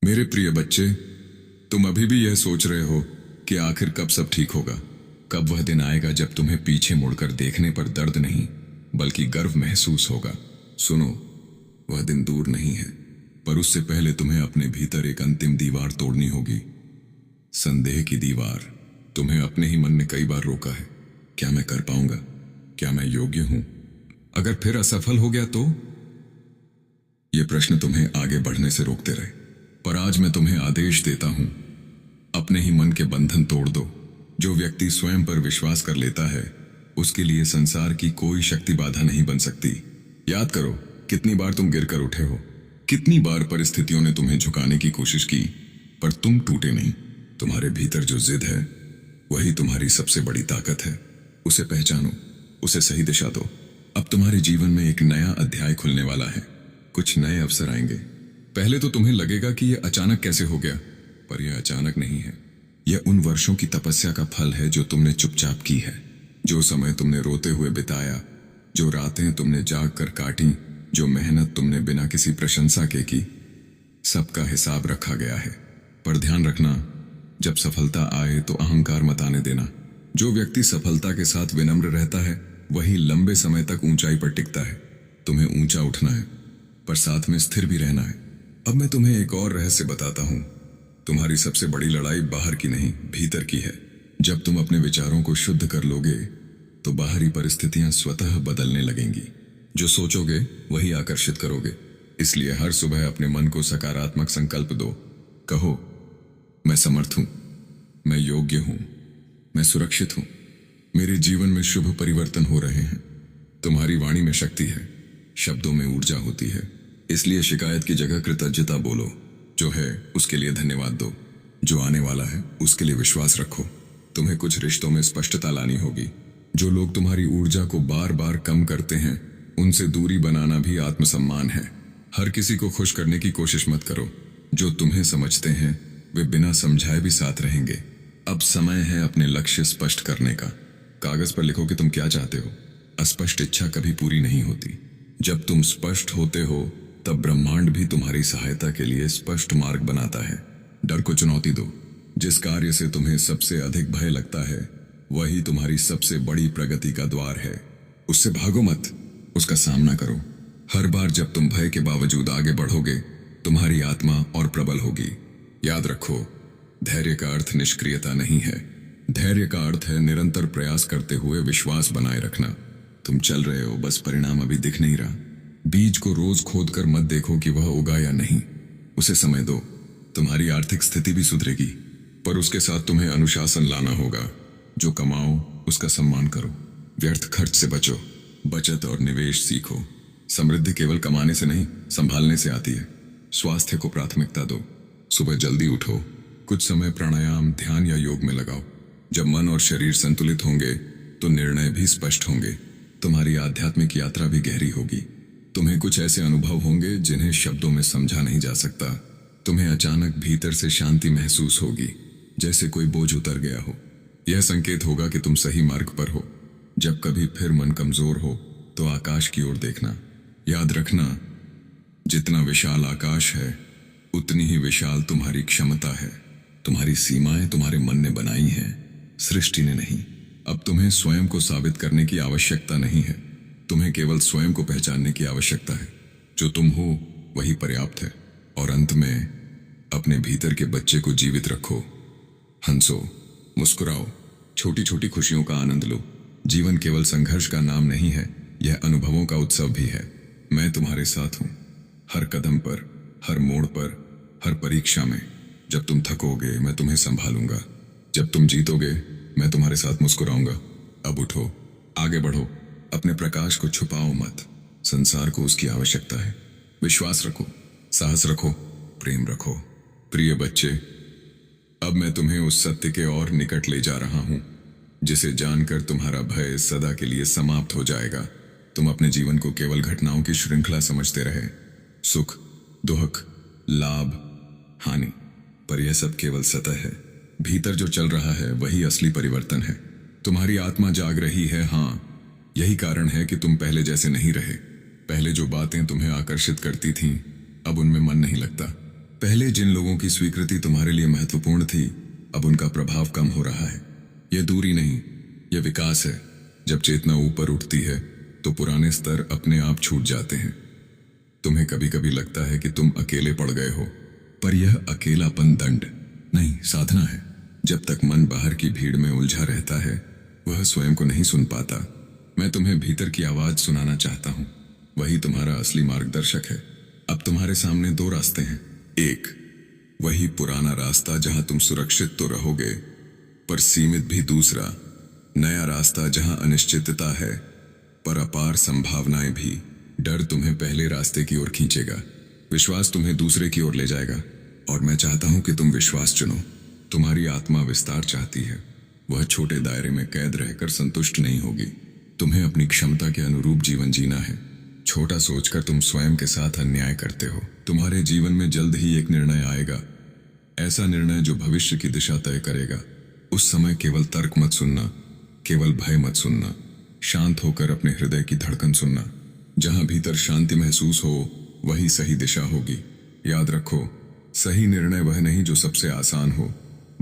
मेरे प्रिय बच्चे, तुम अभी भी यह सोच रहे हो कि आखिर कब सब ठीक होगा। कब वह दिन आएगा जब तुम्हें पीछे मुड़कर देखने पर दर्द नहीं बल्कि गर्व महसूस होगा। सुनो, वह दिन दूर नहीं है, पर उससे पहले तुम्हें अपने भीतर एक अंतिम दीवार तोड़नी होगी। संदेह की दीवार। तुम्हें अपने ही मन ने कई बार रोका है, क्या मैं कर पाऊंगा, क्या मैं योग्य हूं, अगर फिर असफल हो गया तो। ये प्रश्न तुम्हें आगे बढ़ने से रोकते रहे, पर आज मैं तुम्हें आदेश देता हूं, अपने ही मन के बंधन तोड़ दो। जो व्यक्ति स्वयं पर विश्वास कर लेता है, उसके लिए संसार की कोई शक्ति बाधा नहीं बन सकती। याद करो, कितनी बार तुम गिरकर उठे हो, कितनी बार परिस्थितियों ने तुम्हें झुकाने की कोशिश की, पर तुम टूटे नहीं। तुम्हारे भीतर जो जिद है, वही तुम्हारी सबसे बड़ी ताकत है। उसे पहचानो, उसे सही दिशा दो। अब तुम्हारे जीवन में एक नया अध्याय खुलने वाला है, कुछ नए अवसर आएंगे। पहले तो तुम्हें लगेगा कि यह अचानक कैसे हो गया, पर यह अचानक नहीं है। यह उन वर्षों की तपस्या का फल है जो तुमने चुपचाप की है, जो समय तुमने रोते हुए बिताया, जो रातें तुमने जाग कर काटी, जो मेहनत तुमने बिना किसी प्रशंसा के की। सबका हिसाब रखा गया है, पर ध्यान रखना, जब सफलता आए तो अहंकार मत आने देना। जो व्यक्ति सफलता के साथ विनम्र रहता है, वही लंबे समय तक ऊंचाई पर टिकता है। तुम्हें ऊंचा उठना है, पर साथ में स्थिर भी रहना है। अब मैं तुम्हें एक और रहस्य बताता हूं। तुम्हारी सबसे बड़ी लड़ाई बाहर की नहीं, भीतर की है। जब तुम अपने विचारों को शुद्ध कर लोगे, तो बाहरी परिस्थितियां स्वतः बदलने लगेंगी। जो सोचोगे वही आकर्षित करोगे। इसलिए हर सुबह अपने मन को सकारात्मक संकल्प दो। कहो, मैं समर्थ हूं, मैं योग्य हूं, मैं सुरक्षित हूं, मेरे जीवन में शुभ परिवर्तन हो रहे हैं। तुम्हारी वाणी में शक्ति है, शब्दों में ऊर्जा होती है। इसलिए शिकायत की जगह कृतज्ञता बोलो। जो है उसके लिए धन्यवाद दो, जो आने वाला है उसके लिए विश्वास रखो। तुम्हें कुछ रिश्तों में स्पष्टता लानी होगी। जो लोग तुम्हारी ऊर्जा को बार बार कम करते हैं, उनसे दूरी बनाना भी आत्मसम्मान है। हर किसी को खुश करने की कोशिश मत करो। जो तुम्हें समझते हैं, वे बिना समझाए भी साथ रहेंगे। अब समय है अपने लक्ष्य स्पष्ट करने का। कागज पर लिखो कि तुम क्या चाहते हो। अस्पष्ट इच्छा कभी पूरी नहीं होती। जब तुम स्पष्ट होते हो, तब ब्रह्मांड भी तुम्हारी सहायता के लिए स्पष्ट मार्ग बनाता है। डर को चुनौती दो। जिस कार्य से तुम्हें सबसे अधिक भय लगता है, वही तुम्हारी सबसे बड़ी प्रगति का द्वार है। उससे भागो मत, उसका सामना करो। हर बार जब तुम भय के बावजूद आगे बढ़ोगे, तुम्हारी आत्मा और प्रबल होगी। याद रखो, धैर्य का अर्थ निष्क्रियता नहीं है। धैर्य का अर्थ है निरंतर प्रयास करते हुए विश्वास बनाए रखना। तुम चल रहे हो, बस परिणाम अभी दिख नहीं रहा। बीज को रोज खोदकर मत देखो कि वह उगा या नहीं, उसे समय दो। तुम्हारी आर्थिक स्थिति भी सुधरेगी, पर उसके साथ तुम्हें अनुशासन लाना होगा। जो कमाओ उसका सम्मान करो, व्यर्थ खर्च से बचो, बचत और निवेश सीखो। समृद्धि केवल कमाने से नहीं, संभालने से आती है। स्वास्थ्य को प्राथमिकता दो। सुबह जल्दी उठो, कुछ समय प्राणायाम, ध्यान या योग में लगाओ। जब मन और शरीर संतुलित होंगे, तो निर्णय भी स्पष्ट होंगे। तुम्हारी आध्यात्मिक यात्रा भी गहरी होगी। तुम्हें कुछ ऐसे अनुभव होंगे जिन्हें शब्दों में समझा नहीं जा सकता। तुम्हें अचानक भीतर से शांति महसूस होगी, जैसे कोई बोझ उतर गया हो। यह संकेत होगा कि तुम सही मार्ग पर हो। जब कभी फिर मन कमजोर हो, तो आकाश की ओर देखना। याद रखना, जितना विशाल आकाश है, उतनी ही विशाल तुम्हारी क्षमता है। तुम्हारी सीमाएं तुम्हारे मन ने बनाई हैं, सृष्टि ने नहीं। अब तुम्हें स्वयं को साबित करने की आवश्यकता नहीं है। तुम्हें केवल स्वयं को पहचानने की आवश्यकता है। जो तुम हो वही पर्याप्त है। और अंत में अपने भीतर के बच्चे को जीवित रखो। हंसो, मुस्कुराओ, छोटी छोटी खुशियों का आनंद लो। जीवन केवल संघर्ष का नाम नहीं है, यह अनुभवों का उत्सव भी है। मैं तुम्हारे साथ हूं, हर कदम पर, हर मोड़ पर, हर परीक्षा में। जब तुम थकोगे, मैं तुम्हें संभालूंगा। जब तुम जीतोगे, मैं तुम्हारे साथ मुस्कुराऊंगा। अब उठो, आगे बढ़ो, अपने प्रकाश को छुपाओ मत। संसार को उसकी आवश्यकता है। विश्वास रखो, साहस रखो, प्रेम रखो। प्रिय बच्चे, अब मैं तुम्हें उस सत्य के और निकट ले जा रहा हूं, जिसे जानकर तुम्हारा भय सदा के लिए समाप्त हो जाएगा। तुम अपने जीवन को केवल घटनाओं की श्रृंखला समझते रहे, सुख, दुख, लाभ, हानि, पर यह सब केवल सतह है। भीतर जो चल रहा है वही असली परिवर्तन है। तुम्हारी आत्मा जाग रही है। हाँ, यही कारण है कि तुम पहले जैसे नहीं रहे। पहले जो बातें तुम्हें आकर्षित करती थीं, अब उनमें मन नहीं लगता। पहले जिन लोगों की स्वीकृति तुम्हारे लिए महत्वपूर्ण थी, अब उनका प्रभाव कम हो रहा है। यह दूरी नहीं, यह विकास है। जब चेतना ऊपर उठती है तो पुराने स्तर अपने आप छूट जाते हैं। तुम्हें कभी कभी लगता है कि तुम अकेले पड़ गए हो, पर यह अकेलापन दंड नहीं, साधना है। जब तक मन बाहर की भीड़ में उलझा रहता है, वह स्वयं को नहीं सुन पाता। मैं तुम्हें भीतर की आवाज सुनाना चाहता हूं, वही तुम्हारा असली मार्गदर्शक है। अब तुम्हारे सामने दो रास्ते हैं। एक, वही पुराना रास्ता जहां तुम सुरक्षित तो रहोगे पर सीमित भी। दूसरा, नया रास्ता जहां अनिश्चितता है पर अपार संभावनाएं भी। डर तुम्हें पहले रास्ते की ओर खींचेगा, विश्वास तुम्हें दूसरे की ओर ले जाएगा। और मैं चाहता हूं कि तुम विश्वास चुनो। तुम्हारी आत्मा विस्तार चाहती है, वह छोटे दायरे में कैद रहकर संतुष्ट नहीं होगी। तुम्हें अपनी क्षमता के अनुरूप जीवन जीना है। छोटा सोचकर तुम स्वयं के साथ अन्याय करते हो। तुम्हारे जीवन में जल्द ही एक निर्णय आएगा, ऐसा निर्णय जो भविष्य की दिशा तय करेगा। उस समय केवल तर्क मत सुनना, केवल भय मत सुनना, शांत होकर अपने हृदय की धड़कन सुनना। जहां भीतर शांति महसूस हो, वही सही दिशा होगी। याद रखो, सही निर्णय वह नहीं जो सबसे आसान हो,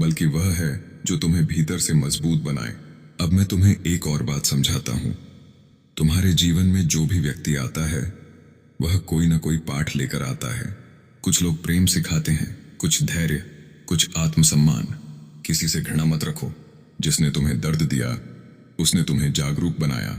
बल्कि वह है जो तुम्हें भीतर से मजबूत बनाए। अब मैं तुम्हें एक और बात समझाता हूं। तुम्हारे जीवन में जो भी व्यक्ति आता है, वह कोई ना कोई पाठ लेकर आता है। कुछ लोग प्रेम सिखाते हैं, कुछ धैर्य, कुछ आत्मसम्मान। किसी से घृणा मत रखो। जिसने तुम्हें दर्द दिया, उसने तुम्हें जागरूक बनाया।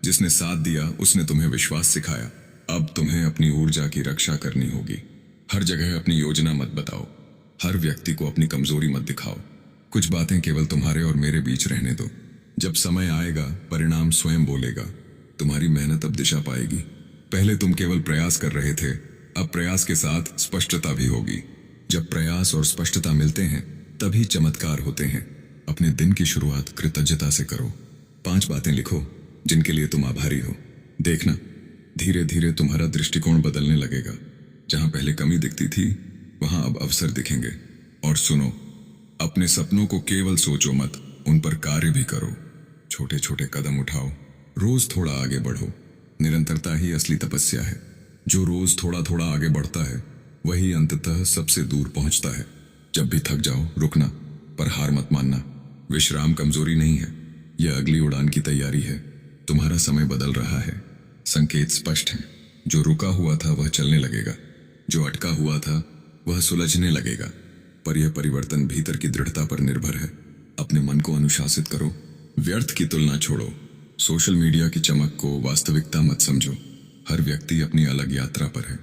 जिसने साथ दिया, उसने तुम्हें विश्वास सिखाया। अब तुम्हें अपनी ऊर्जा की रक्षा करनी होगी। हर जगह अपनी योजना मत बताओ, हर व्यक्ति को अपनी कमजोरी मत दिखाओ। कुछ बातें केवल तुम्हारे और मेरे बीच रहने दो। जब समय आएगा, परिणाम स्वयं बोलेगा। तुम्हारी मेहनत अब दिशा पाएगी। पहले तुम केवल प्रयास कर रहे थे, अब प्रयास के साथ स्पष्टता भी होगी। जब प्रयास और स्पष्टता मिलते हैं, तभी चमत्कार होते हैं। अपने दिन की शुरुआत कृतज्ञता से करो। 5 बातें लिखो जिनके लिए तुम आभारी हो। देखना, धीरे धीरे तुम्हारा दृष्टिकोण बदलने लगेगा। जहां पहले कमी दिखती थी, वहां अब अवसर दिखेंगे। और सुनो, अपने सपनों को केवल सोचो मत, उन पर कार्य भी करो। छोटे छोटे कदम उठाओ, रोज थोड़ा आगे बढ़ो। निरंतरता ही असली तपस्या है। जो रोज थोड़ा थोड़ा आगे बढ़ता है, वही अंततः सबसे दूर पहुंचता है। जब भी थक जाओ, रुकना, पर हार मत मानना। विश्राम कमजोरी नहीं है, यह अगली उड़ान की तैयारी है। तुम्हारा समय बदल रहा है, संकेत स्पष्ट हैं। जो रुका हुआ था वह चलने लगेगा, जो अटका हुआ था वह सुलझने लगेगा। पर यह परिवर्तन भीतर की दृढ़ता पर निर्भर है। अपने मन को अनुशासित करो, व्यर्थ की तुलना छोड़ो। सोशल मीडिया की चमक को वास्तविकता मत समझो। हर व्यक्ति अपनी अलग यात्रा पर है,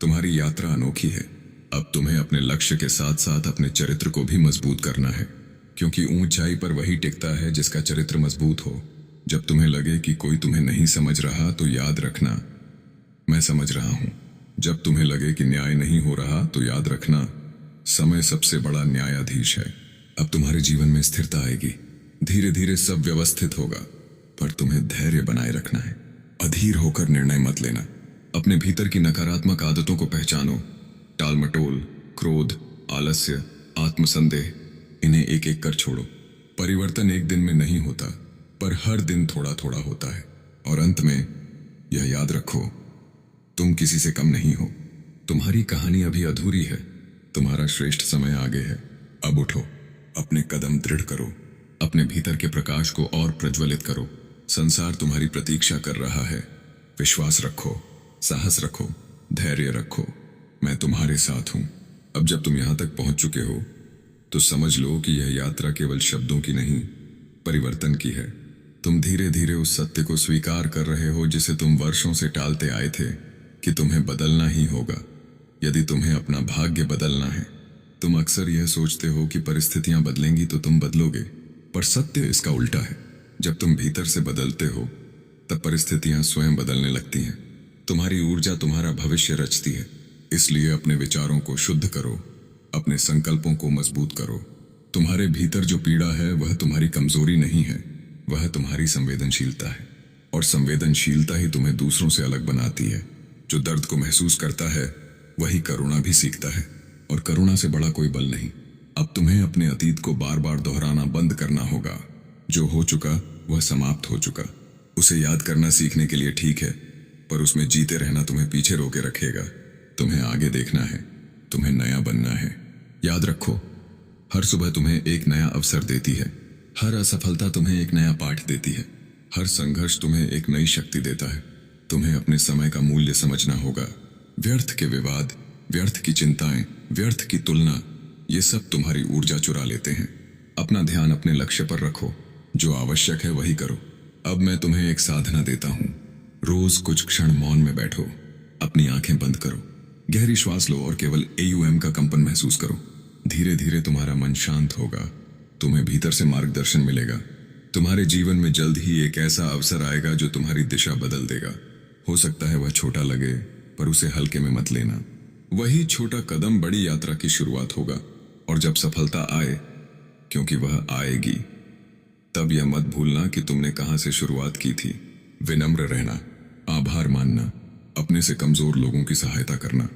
तुम्हारी यात्रा अनोखी है। अब तुम्हें अपने लक्ष्य के साथ साथ अपने चरित्र को भी मजबूत करना है, क्योंकि ऊंचाई पर वही टिकता है जिसका चरित्र मजबूत हो। जब तुम्हें लगे कि कोई तुम्हें नहीं समझ रहा, तो याद रखना, मैं समझ रहा हूं। जब तुम्हें लगे कि न्याय नहीं हो रहा, तो याद रखना, समय सबसे बड़ा न्यायाधीश है। अब तुम्हारे जीवन में स्थिरता आएगी, धीरे धीरे सब व्यवस्थित होगा, पर तुम्हें धैर्य बनाए रखना है। अधीर होकर निर्णय मत लेना। अपने भीतर की नकारात्मक आदतों को पहचानो। टालमटोल, क्रोध, आलस्य, आत्मसंदेह, इन्हें एक एक कर छोड़ो। परिवर्तन एक दिन में नहीं होता, पर हर दिन थोड़ा थोड़ा होता है। और अंत में यह याद रखो, तुम किसी से कम नहीं हो। तुम्हारी कहानी अभी अधूरी है, तुम्हारा श्रेष्ठ समय आगे है। अब उठो, अपने कदम दृढ़ करो, अपने भीतर के प्रकाश को और प्रज्वलित करो। संसार तुम्हारी प्रतीक्षा कर रहा है। विश्वास रखो, साहस रखो, धैर्य रखो। मैं तुम्हारे साथ हूं। अब जब तुम यहां तक पहुंच चुके हो, तो समझ लो कि यह यात्रा केवल शब्दों की नहीं, परिवर्तन की है। तुम धीरे धीरे उस सत्य को स्वीकार कर रहे हो जिसे तुम वर्षों से टालते आए थे, कि तुम्हें बदलना ही होगा। यदि तुम्हें अपना भाग्य बदलना है, तुम अक्सर यह सोचते हो कि परिस्थितियां बदलेंगी तो तुम बदलोगे, पर सत्य इसका उल्टा है। जब तुम भीतर से बदलते हो, तब परिस्थितियां स्वयं बदलने लगती हैं। तुम्हारी ऊर्जा तुम्हारा भविष्य रचती है। इसलिए अपने विचारों को शुद्ध करो, अपने संकल्पों को मजबूत करो। तुम्हारे भीतर जो पीड़ा है, वह तुम्हारी कमजोरी नहीं है, वह तुम्हारी संवेदनशीलता है। और संवेदनशीलता ही तुम्हें दूसरों से अलग बनाती है। जो दर्द को महसूस करता है, वही करुणा भी सीखता है, और करुणा से बड़ा कोई बल नहीं। अब तुम्हें अपने अतीत को बार बार दोहराना बंद करना होगा। जो हो चुका वह समाप्त हो चुका। उसे याद करना सीखने के लिए ठीक है, पर उसमें जीते रहना तुम्हें पीछे रोके रखेगा। तुम्हें आगे देखना है, तुम्हें नया बनना है। याद रखो, हर सुबह तुम्हें एक नया अवसर देती है। हर असफलता तुम्हें एक नया पाठ देती है। हर संघर्ष तुम्हें एक नई शक्ति देता है। तुम्हें अपने समय का मूल्य समझना होगा। व्यर्थ के विवाद, व्यर्थ की चिंताएं, व्यर्थ की तुलना, ये सब तुम्हारी ऊर्जा चुरा लेते हैं। अपना ध्यान अपने लक्ष्य पर रखो। जो आवश्यक है वही करो। अब मैं तुम्हें एक साधना देता हूं। रोज कुछ क्षण मौन में बैठो। अपनी आंखें बंद करो। गहरी श्वास लो और केवल AUM का कंपन महसूस करो। धीरे धीरे तुम्हारा मन शांत होगा। तुम्हें भीतर से मार्गदर्शन मिलेगा। तुम्हारे जीवन में जल्द ही एक ऐसा अवसर आएगा जो तुम्हारी दिशा बदल देगा। हो सकता है वह छोटा लगे, पर उसे हल्के में मत लेना। वही छोटा कदम बड़ी यात्रा की शुरुआत होगा। और जब सफलता आए, क्योंकि वह आएगी, तब यह मत भूलना कि तुमने कहां से शुरुआत की थी। विनम्र रहना, आभार मानना, अपने से कमजोर लोगों की सहायता करना,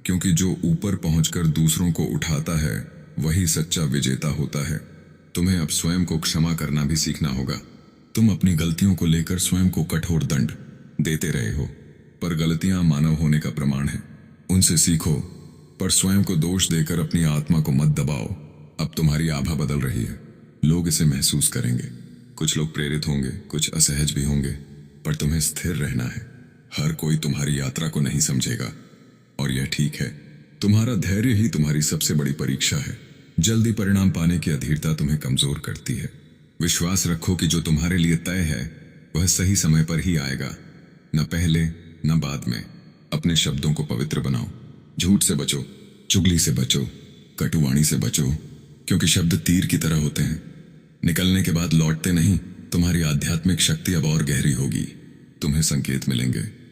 क्योंकि जो ऊपर पहुंचकर दूसरों को उठाता है वही सच्चा विजेता होता है। तुम्हें अब स्वयं को क्षमा करना भी सीखना होगा। तुम अपनी गलतियों को लेकर स्वयं को कठोर दंड देते रहे हो, पर गलतियां मानव होने का प्रमाण है। उनसे सीखो, पर स्वयं को दोष देकर अपनी आत्मा को मत दबाओ। अब तुम्हारी आभा बदल रही है। लोग इसे महसूस करेंगे। कुछ लोग प्रेरित होंगे, कुछ असहज भी होंगे, पर तुम्हें स्थिर रहना है। हर कोई तुम्हारी यात्रा को नहीं समझेगा, और यह ठीक है। तुम्हारा धैर्य ही तुम्हारी सबसे बड़ी परीक्षा है। जल्दी परिणाम पाने की अधीरता तुम्हें कमजोर करती है। विश्वास रखो कि जो तुम्हारे लिए तय है वह सही समय पर ही आएगा, न पहले न बाद में। अपने शब्दों को पवित्र बनाओ। झूठ से बचो, चुगली से बचो, कटुवाणी से बचो, क्योंकि शब्द तीर की तरह होते हैं, निकलने के बाद लौटते नहीं। तुम्हारी आध्यात्मिक शक्ति अब और गहरी होगी। तुम्हें संकेत मिलेंगे,